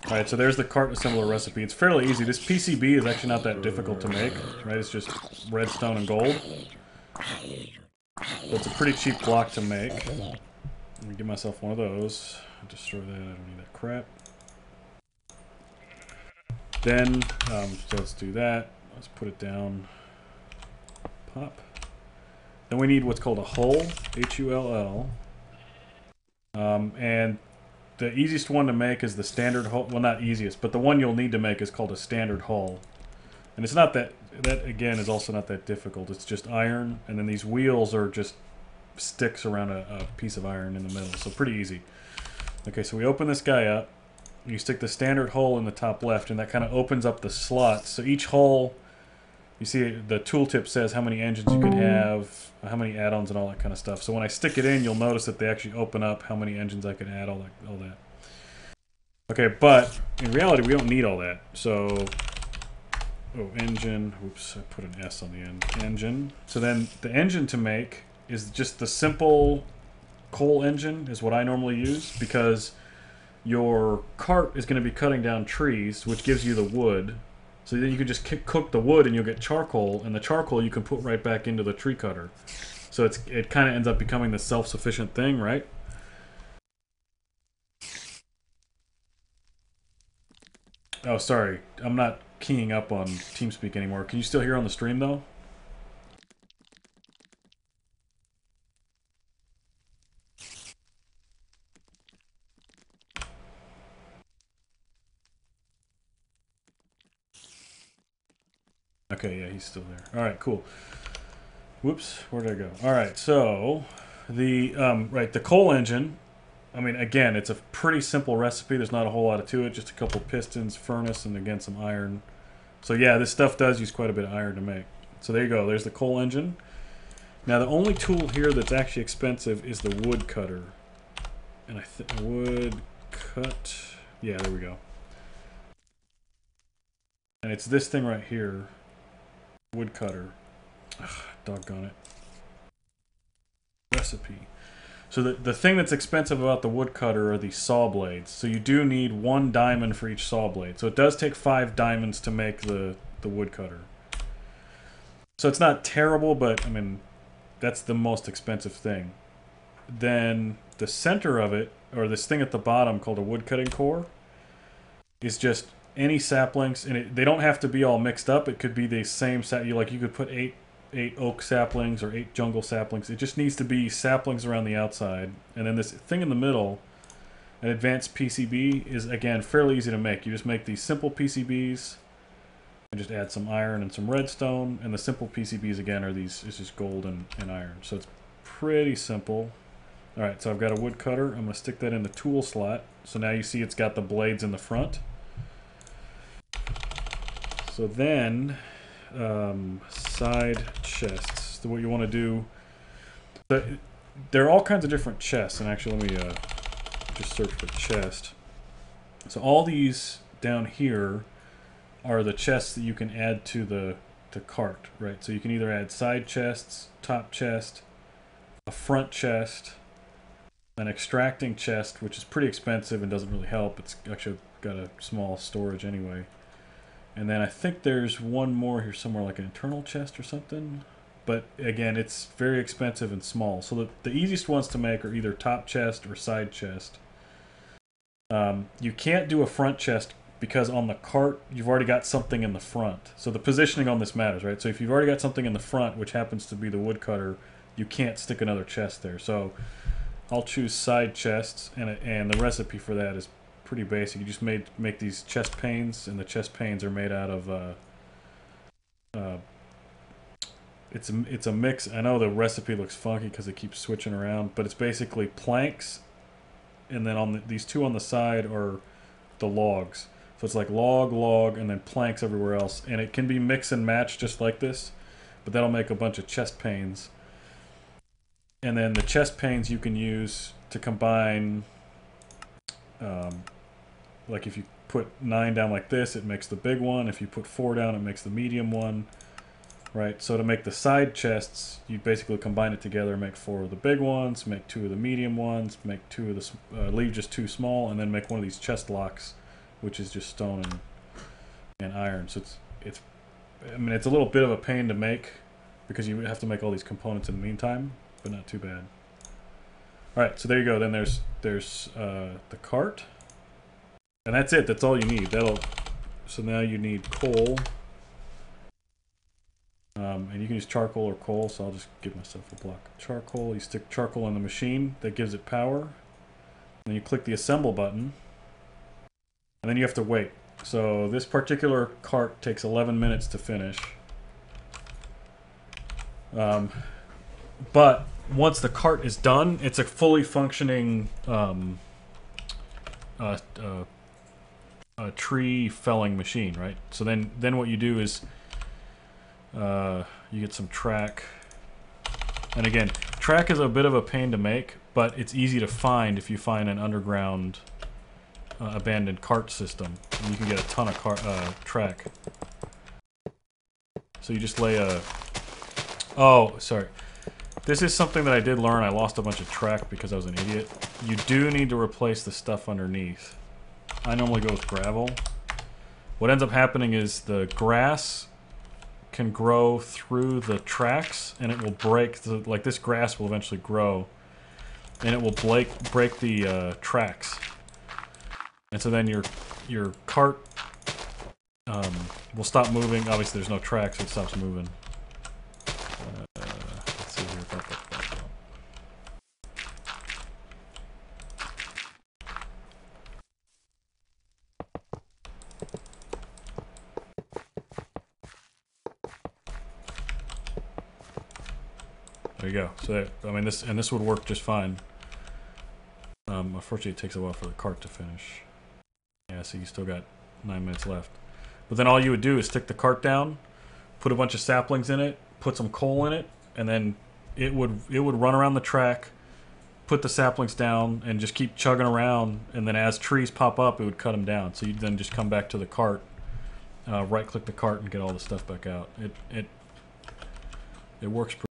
Alright, so there's the cart assembler recipe. It's fairly easy. This PCB is actually not that difficult to make, right? It's just redstone and gold. So it's a pretty cheap block to make. Let me give myself one of those. Destroy that, I don't need that crap. Then, so let's do that. Let's put it down. Pop. Then we need what's called a hull, H-U-L-L. And the easiest one to make is the standard hull. Well, not easiest, but the one you'll need to make is called a standard hull. And it's not that, that again is also not that difficult. It's just iron, and then these wheels are just sticks around a piece of iron in the middle. So pretty easy. Okay, so we open this guy up. You stick the standard hull in the top left, and that kind of opens up the slots. So each hull, you see the tooltip says how many engines you can have, how many add-ons and all that kind of stuff. So when I stick it in, you'll notice that they actually open up how many engines I can add, all that. Okay, but in reality, we don't need all that. So, oh, engine, oops, I put an S on the end, engine. So then the engine to make is just the simple coal engine is what I normally use, because your cart is going to be cutting down trees, which gives you the wood. So then you can just cook the wood and you'll get charcoal, and the charcoal you can put right back into the tree cutter. So it kind of ends up becoming the self-sufficient thing, right? Oh, sorry. I'm not keying up on TeamSpeak anymore. Can you still hear on the stream, though? Okay, yeah, he's still there. All right, cool. Whoops, where did I go? All right, so the the coal engine. I mean, again, it's a pretty simple recipe. There's not a whole lot to it. Just a couple pistons, furnace, and again some iron. So yeah, this stuff does use quite a bit of iron to make. So there you go. There's the coal engine. Now the only tool here that's actually expensive is the woodcutter. And I think wood cut. Yeah, there we go. And it's this thing right here. Woodcutter. Ugh, doggone it. Recipe. So the thing that's expensive about the woodcutter are these saw blades. So you do need 1 diamond for each saw blade. So it does take 5 diamonds to make the woodcutter. So it's not terrible, but I mean, that's the most expensive thing. Then the center of it, or this thing at the bottom called a woodcutting core, is just any saplings, and they don't have to be all mixed up. It could be the same you could put 8 oak saplings or 8 jungle saplings. It just needs to be saplings around the outside. And then this thing in the middle, an advanced PCB, is again fairly easy to make. You just make these simple PCBs and just add some iron and some redstone. And the simple PCBs again are these, it's just gold and iron. So it's pretty simple. Alright, so I've got a woodcutter. I'm going to stick that in the tool slot. So now you see it's got the blades in the front. So then, side chests. So what you want to do, there are all kinds of different chests, and actually let me just search for chest. So all these down here are the chests that you can add to the cart, right? So you can either add side chests, top chest, a front chest, an extracting chest, which is pretty expensive and doesn't really help. It's actually got a small storage anyway. And then I think there's one more here somewhere, like an internal chest or something. But again, it's very expensive and small. So the easiest ones to make are either top chest or side chest. You can't do a front chest because on the cart, you've already got something in the front. So the positioning on this matters, right? So if you've already got something in the front, which happens to be the woodcutter, you can't stick another chest there. So I'll choose side chests, and the recipe for that is pretty basic. You just make these chest panes, and the chest panes are made out of it's a mix. I know the recipe looks funky because it keeps switching around, but it's basically planks, and then on these two on the side are the logs. So it's like log, and then planks everywhere else, and it can be mix and match just like this, but that'll make a bunch of chest panes. And then the chest panes you can use to combine. Like if you put 9 down like this, it makes the big one. If you put 4 down, it makes the medium one. right? So to make the side chests, you basically combine it together, make 4 of the big ones, make 2 of the medium ones, make 2 of the leave just 2 small, and then make one of these chest locks, which is just stone and iron. So it's I mean, it's a little bit of a pain to make because you have to make all these components in the meantime, but not too bad. All right, so there you go. Then there's the cart, and that's it. That's all you need. So now you need coal, and you can use charcoal or coal. So I'll just give myself a block of charcoal. You stick charcoal in the machine, that gives it power. Then you click the assemble button, and then you have to wait. So this particular cart takes 11 minutes to finish. But once the cart is done, it's a fully functioning tree felling machine, right? So then what you do is you get some track. And again, track is a bit of a pain to make, but it's easy to find if you find an underground abandoned cart system. And you can get a ton of track. So you just lay a... Oh, sorry. This is something that I did learn. I lost a bunch of track because I was an idiot. You do need to replace the stuff underneath. I normally go with gravel. What ends up happening is the grass can grow through the tracks, and it will break the... Like, this grass will eventually grow, and it will break the tracks. And so then your cart will stop moving. Obviously, there's no track, so it stops moving. Let's see here. There you go. So that, I mean, this would work just fine. Unfortunately, it takes a while for the cart to finish. Yeah, so you still got 9 minutes left. But then all you would do is stick the cart down, put a bunch of saplings in it, put some coal in it, and then it would run around the track, put the saplings down, and just keep chugging around. And then as trees pop up, it would cut them down. So you'd then just come back to the cart, right-click the cart, and get all the stuff back out. It works pretty